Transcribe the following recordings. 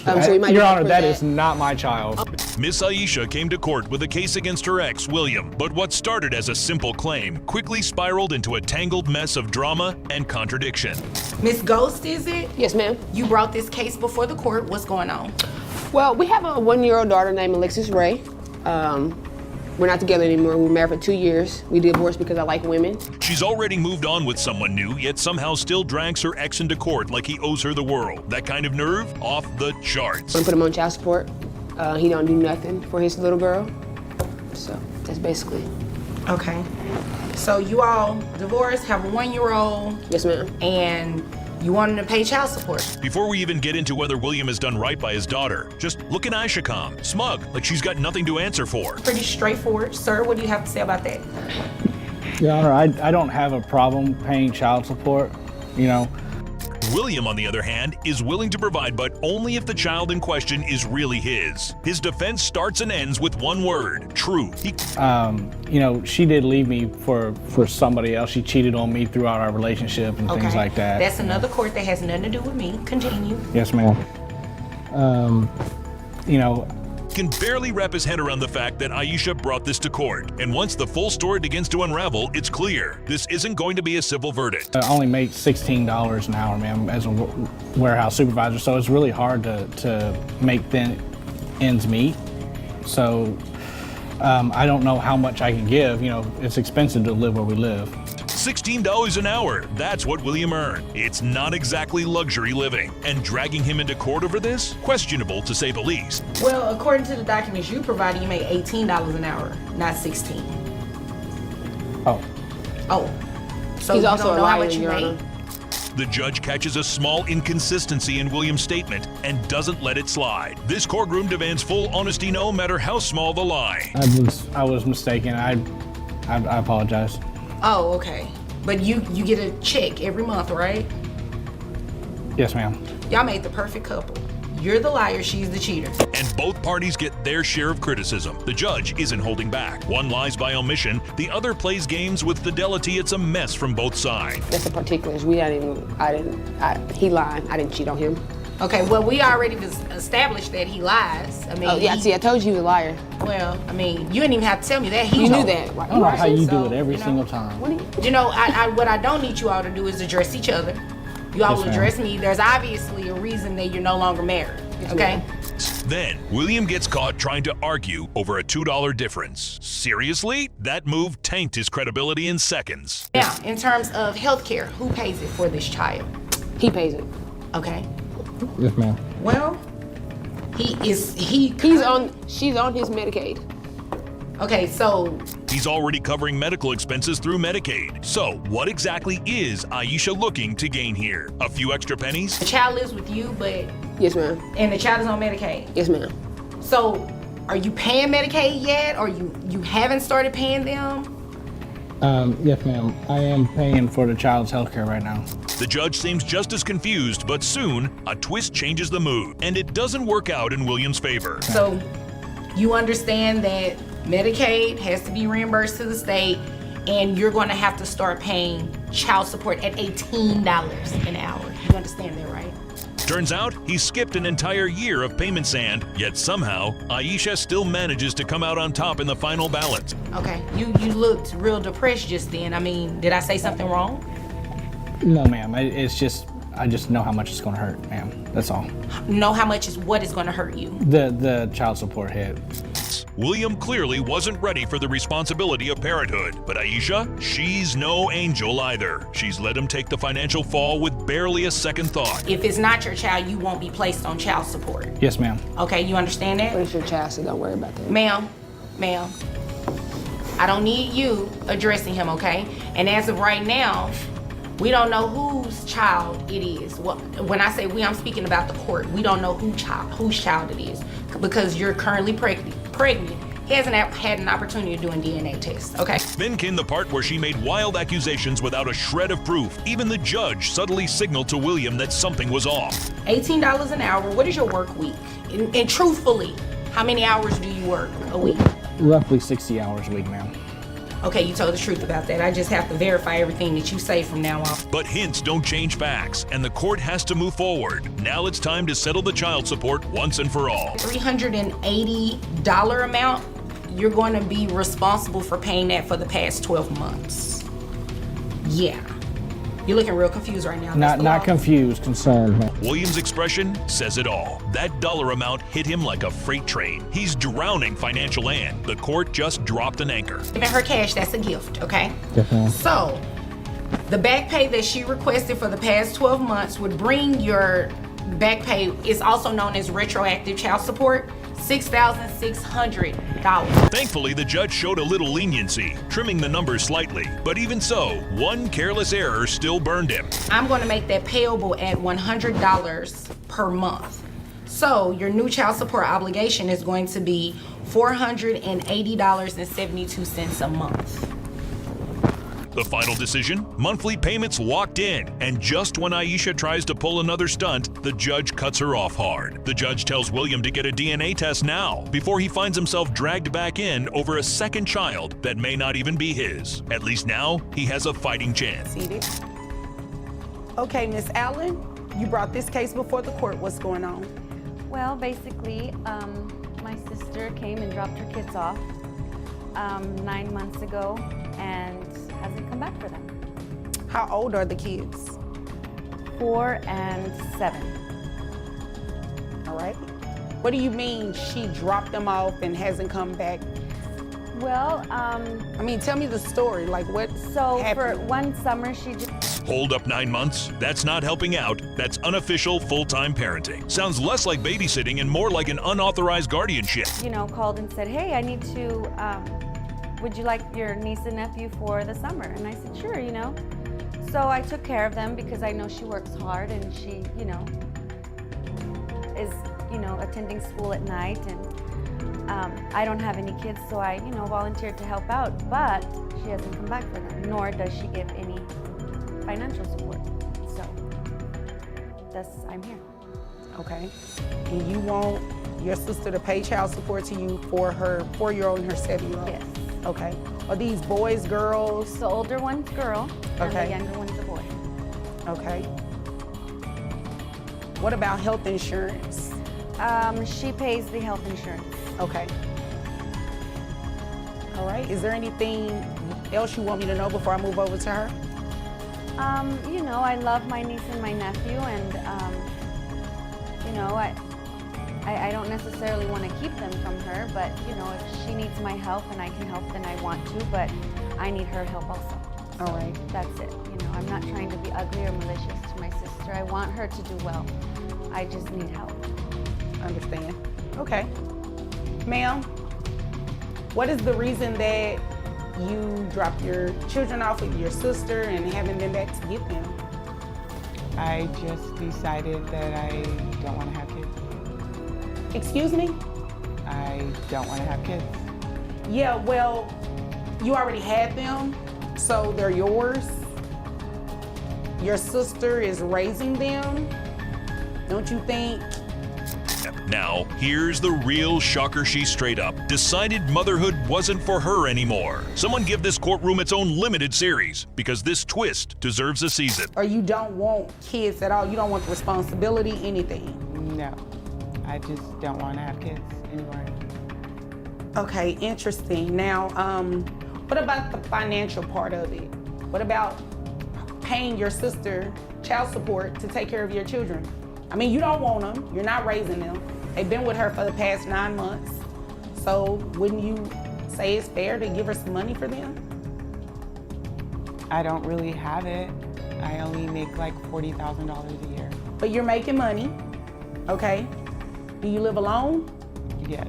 Your Honor, that is not my child. Miss Aisha came to court with a case against her ex, William, but what started as a simple claim quickly spiraled into a tangled mess of drama and contradiction. Miss Ghost, is it? Yes, ma'am. You brought this case before the court. What's going on? Well, we have a 1-year-old daughter named Alexis Ray. We're not together anymore. We were married for 2 years. We divorced because I like women. She's already moved on with someone new, yet somehow still drags her ex into court like he owes her the world. That kind of nerve? Off the charts. I put him on child support. He don't do nothing for his little girl. So that's basically. Okay. So you all divorced, have a 1-year-old. Yes, ma'am. And you want him to pay child support. Before we even get into whether William has done right by his daughter, just look at Aisha calm, smug, like she's got nothing to answer for. Pretty straightforward. Sir, what do you have to say about that? Your Honor, I don't have a problem paying child support, you know. William, on the other hand, is willing to provide, but only if the child in question is really his. His defense starts and ends with one word: truth. You know, she did leave me for somebody else. She cheated on me throughout our relationship and things like that. That's another court that has nothing to do with me. Continue. Yes, ma'am. You know, Can barely wrap his head around the fact that Aisha brought this to court. And once the full story begins to unravel, it's clear this isn't going to be a civil verdict. I only make $16 an hour, ma'am, as a warehouse supervisor, so it's really hard to make ends meet. So I don't know how much I can give. You know, it's expensive to live where we live. $16 an hour, that's what William earned. It's not exactly luxury living. And dragging him into court over this? Questionable, to say the least. Well, according to the documents you provided, you made $18 an hour, not $16. Oh. Oh. So He's you also don't a know how liar, much you Your made? Honor. The judge catches a small inconsistency in William's statement and doesn't let it slide. This courtroom demands full honesty no matter how small the lie. I was mistaken. I apologize. Oh, okay. But you get a check every month, right? Yes, ma'am. Y'all made the perfect couple. You're the liar, she's the cheater. And both parties get their share of criticism. The judge isn't holding back. One lies by omission, the other plays games with fidelity. It's a mess from both sides. That's the particulars. He lied. I didn't cheat on him. Okay, well, we already established that he lies. I mean, Oh, yeah, see, I told you he was a liar. Well, I mean, you didn't even have to tell me that. He You told knew me. that. I don't know how you do So, it every you know, single time. You know, what I don't need you all to do is address each other. You all Yes, will ma'am. address me. There's obviously a reason that you're no longer married, okay? Then, William gets caught trying to argue over a $2 difference. Seriously? That move tanked his credibility in seconds. Now, in terms of health care, who pays it for this child? He pays it. Okay. Yes, ma'am. Well, She's on his Medicaid. Okay, so He's already covering medical expenses through Medicaid. So, what exactly is Aisha looking to gain here? A few extra pennies? the child lives with you, but Yes, ma'am. and the child is on Medicaid. Yes, ma'am. So, are you paying Medicaid yet, or you haven't started paying them? Yes, ma'am. I am paying for the child's health care right now. The judge seems just as confused, but soon, a twist changes the mood, and it doesn't work out in William's favor. So, you understand that Medicaid has to be reimbursed to the state, and you're going to have to start paying child support at $18 an hour. You understand that, right? Turns out, he skipped an entire year of payment sand, yet somehow, Aisha still manages to come out on top in the final balance. Okay, you looked real depressed just then. I mean, did I say something wrong? No, ma'am. I just know how much it's going to hurt, ma'am. That's all. Know how much is what is going to hurt you? The child support hit. William clearly wasn't ready for the responsibility of parenthood, but Aisha, she's no angel either. She's let him take the financial fall with barely a second thought. If it's not your child, you won't be placed on child support. Yes, ma'am. Okay, you understand that? But it's your child, so don't worry about that. Ma'am, I don't need you addressing him, okay? And as of right now, we don't know whose child it is. Well, when I say we, I'm speaking about the court. We don't know whose child it is because you're currently pregnant. He hasn't had an opportunity of doing DNA tests, okay? Then came the part where she made wild accusations without a shred of proof. Even the judge subtly signaled to William that something was off. $18 an hour, what is your work week? And truthfully, how many hours do you work a week? Roughly 60 hours a week, ma'am. Okay, you told the truth about that. I just have to verify everything that you say from now on. But hints don't change facts, and the court has to move forward. Now it's time to settle the child support once and for all. $380 amount, you're going to be responsible for paying that for the past 12 months. Yeah. You're looking real confused right now. Not confused, concerned. Williams' expression says it all. That dollar amount hit him like a freight train. He's drowning financial and the court just dropped an anchor. Giving her cash, that's a gift, okay? Definitely. So, the back pay that she requested for the past 12 months would bring your back pay, it's also known as retroactive child support, $6,600. Thankfully, the judge showed a little leniency, trimming the numbers slightly. But even so, one careless error still burned him. I'm going to make that payable at $100 per month. So your new child support obligation is going to be $480.72 a month. The final decision? Monthly payments locked in. And just when Aisha tries to pull another stunt, the judge cuts her off hard. The judge tells William to get a DNA test now, before he finds himself dragged back in over a second child that may not even be his. At least now, he has a fighting chance. Seated. Okay, Miss Allen, you brought this case before the court. What's going on? Well, basically, my sister came and dropped her kids off 9 months ago and hasn't come back for them. How old are the kids? 4 and 7. All right. What do you mean she dropped them off and hasn't come back? Well, I mean, tell me the story. Like, what so happened? for one summer, she just, Hold up 9 months? That's not helping out. That's unofficial full-time parenting. Sounds less like babysitting and more like an unauthorized guardianship. called and said, hey, I need to, would you like your niece and nephew for the summer? And I said, sure, So I took care of them because I know she works hard and she, is, attending school at night. And I don't have any kids, so I, volunteered to help out. But she hasn't come back for them, nor does she give any financial support. So I'm here. Okay. And you want your sister to pay child support to you for her 4-year-old and her 7-year-old? Yes. Okay. Are these boys, girls? The older one's girl, and Okay. the younger one's a boy. Okay. What about health insurance? She pays the health insurance. Okay. All right. Is there anything else you want me to know before I move over to her? I love my niece and my nephew, and I don't necessarily want to keep them from her, but if she needs my help and I can help, then I want to, but I need her help also. All right. That's it. I'm not trying to be ugly or malicious to my sister. I want her to do well. I just need help. Understand. Okay. Ma'am, what is the reason that you dropped your children off with your sister and haven't been back to get them? I just decided that I don't want to have kids. Excuse me? I don't want to have kids. Yeah, well, you already had them, so they're yours. Your sister is raising them. Don't you think? Now, here's the real shocker. She's straight up decided motherhood wasn't for her anymore. Someone give this courtroom its own limited series, because this twist deserves a season. Or you don't want kids at all? You don't want the responsibility, anything? No, I just don't want to have kids anymore. Okay, interesting. Now, what about the financial part of it? What about paying your sister child support to take care of your children? I mean, you don't want them. You're not raising them. They've been with her for the past 9 months. So wouldn't you say it's fair to give her some money for them? I don't really have it. I only make like $40,000 a year. But you're making money, okay? Do you live alone? Yes.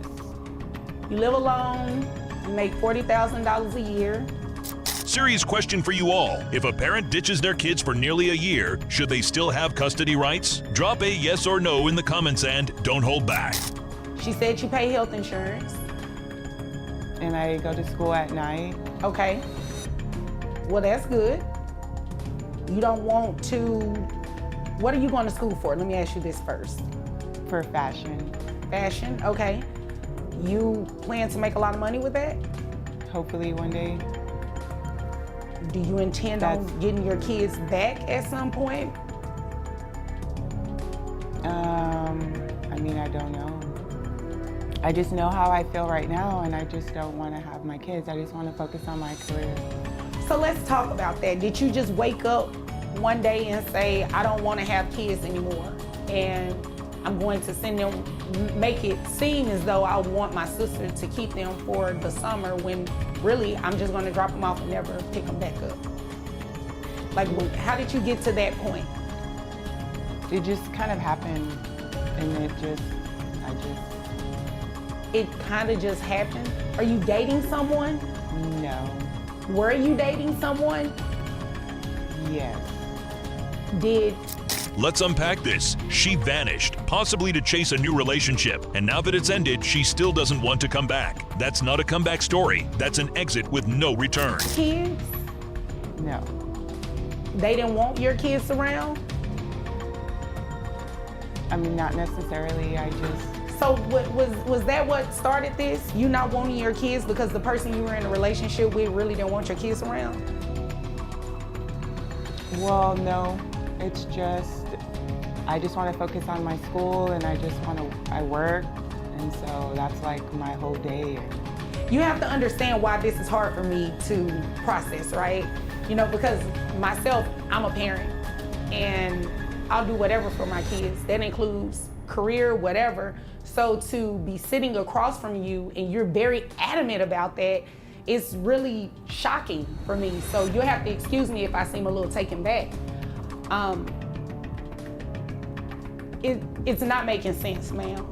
You live alone, you make $40,000 a year. Serious question for you all. If a parent ditches their kids for nearly a year, should they still have custody rights? Drop a yes or no in the comments and don't hold back. She said you pay health insurance. And I go to school at night. Okay. Well, that's good. You don't want to, what are you going to school for? Let me ask you this first. For fashion. Fashion, okay. You plan to make a lot of money with that? Hopefully one day. Do you intend on getting your kids back at some point? I mean, I don't know. I just know how I feel right now, and I just don't want to have my kids. I just want to focus on my career. So let's talk about that. Did you just wake up one day and say, I don't want to have kids anymore, and I'm going to send them, make it seem as though I want my sister to keep them for the summer, when really I'm just going to drop them off and never pick them back up? Like, how did you get to that point? It just kind of happened, and It kind of just happened? Are you dating someone? no, Were you dating someone? yes. Did Let's unpack this. She vanished, possibly to chase a new relationship, and now that it's ended, she still doesn't want to come back. That's not a comeback story. That's an exit with no return. kids? No. They didn't want your kids around? I mean, not necessarily. So was that what started this? You not wanting your kids because the person you were in a relationship with really didn't want your kids around? Well, no. It's just, I just want to focus on my school, and I work, and so that's like my whole day. You have to understand why this is hard for me to process, right? You know, because myself, I'm a parent, and I'll do whatever for my kids. That includes career, whatever. So to be sitting across from you and you're very adamant about that, it's really shocking for me. So you'll have to excuse me if I seem a little taken back. It's not making sense, ma'am.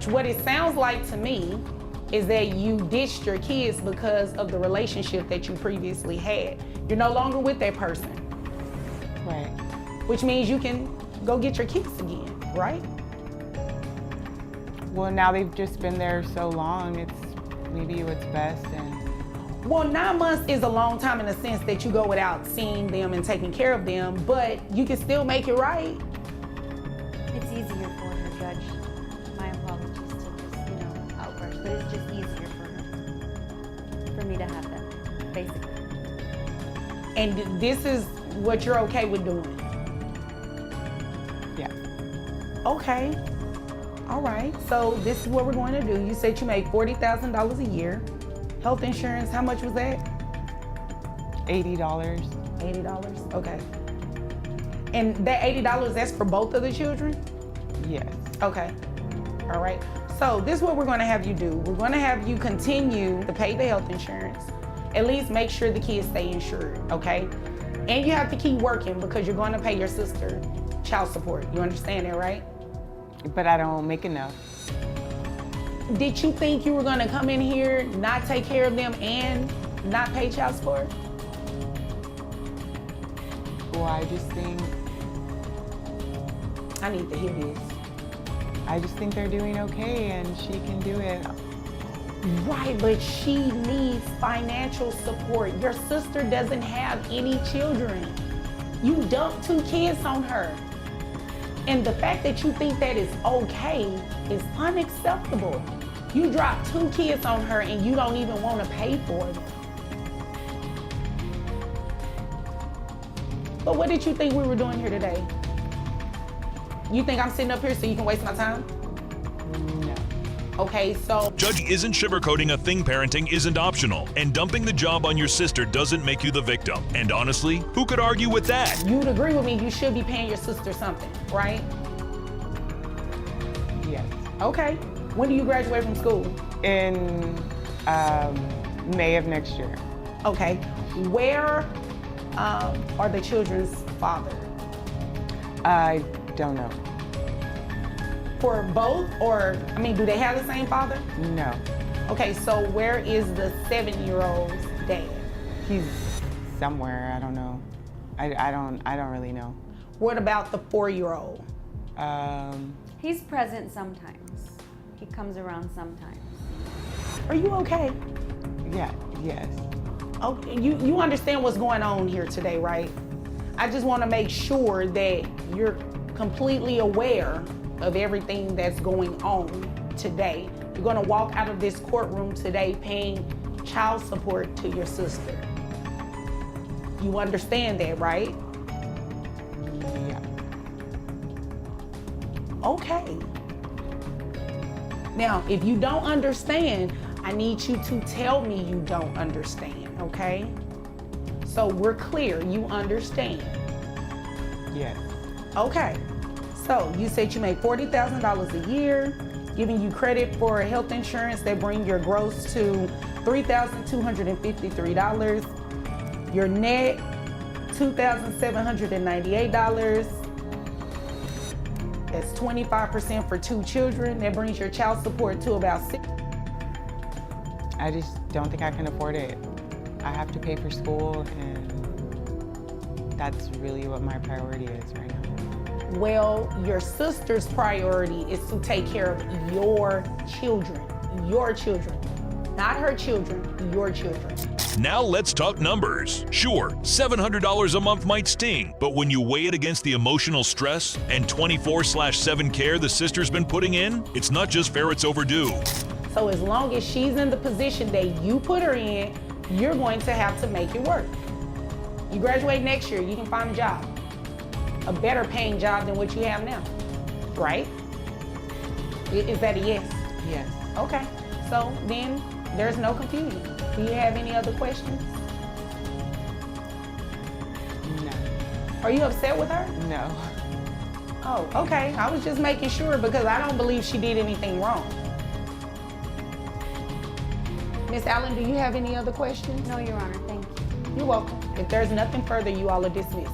What it sounds like to me is that you ditched your kids because of the relationship that you previously had. You're no longer with that person. Right. Which means you can go get your kids again, right? Well, now they've just been there so long, maybe what's best. And Well, 9 months is a long time in the sense that you go without seeing them and taking care of them, but you can still make it right. It's easier for her, Judge. My apologies to just, outburst, but it's just easier for me to have them, basically. And this is what you're okay with doing. yeah, Okay. All right. So this is what we're going to do. You said you make $40,000 a year. Health insurance, how much was that? $80. $80. Okay. And that $80, that's for both of the children? Yes. Okay. All right. So this is what we're going to have you do. We're going to have you continue to pay the health insurance. At least make sure the kids stay insured, okay? And you have to keep working because you're going to pay your sister child support. You understand that, right? But I don't make enough. Did you think you were going to come in here, not take care of them, and not pay child support? Well, I just think I need to hear this. they're doing okay, and she can do it. Right, but she needs financial support. Your sister doesn't have any children. You dumped 2 kids on her. And the fact that you think that is okay is unacceptable. You dropped 2 kids on her and you don't even want to pay for them. But what did you think we were doing here today? You think I'm sitting up here so you can waste my time? No. Okay, so Judge isn't sugarcoating a thing parenting isn't optional, and dumping the job on your sister doesn't make you the victim. And honestly, who could argue with that? you'd agree with me, you should be paying your sister something, right? Yes. Okay. When do you graduate from school? In May of next year. Okay. Where are the children's father? I don't know. For both, or, do they have the same father? No. Okay, so where is the 7-year-old's dad? He's somewhere. I don't know. I don't really know. What about the 4-year-old? He's present sometimes. He comes around sometimes. Are you okay? Yeah. Yes. Okay, you understand what's going on here today, right? I just want to make sure that you're completely aware of everything that's going on today. You're going to walk out of this courtroom today paying child support to your sister. You understand that, right? Yeah. Okay. Now, if you don't understand, I need you to tell me you don't understand, okay? So we're clear, you understand. Yes. Okay. So you said you make $40,000 a year, giving you credit for health insurance that bring your gross to $3,253. Your net, $2,798. That's 25% for 2 children. That brings your child support to about I just don't think I can afford it. I have to pay for school, and that's really what my priority is right now. Well, your sister's priority is to take care of your children, not her children, your children. Now let's talk numbers. Sure, $700 a month might sting, but when you weigh it against the emotional stress and 24/7 care the sister's been putting in, it's not just fair, it's overdue. So as long as she's in the position that you put her in, you're going to have to make it work. You graduate next year, you can find a job. A better paying job than what you have now, right? Is that a yes? Yes. Okay, so then there's no confusion. Do you have any other questions? No. Are you upset with her? No. Oh, okay, I was just making sure because I don't believe she did anything wrong. Miss Allen, do you have any other questions? No, Your Honor, thank you. You're welcome. If there's nothing further, you all are dismissed.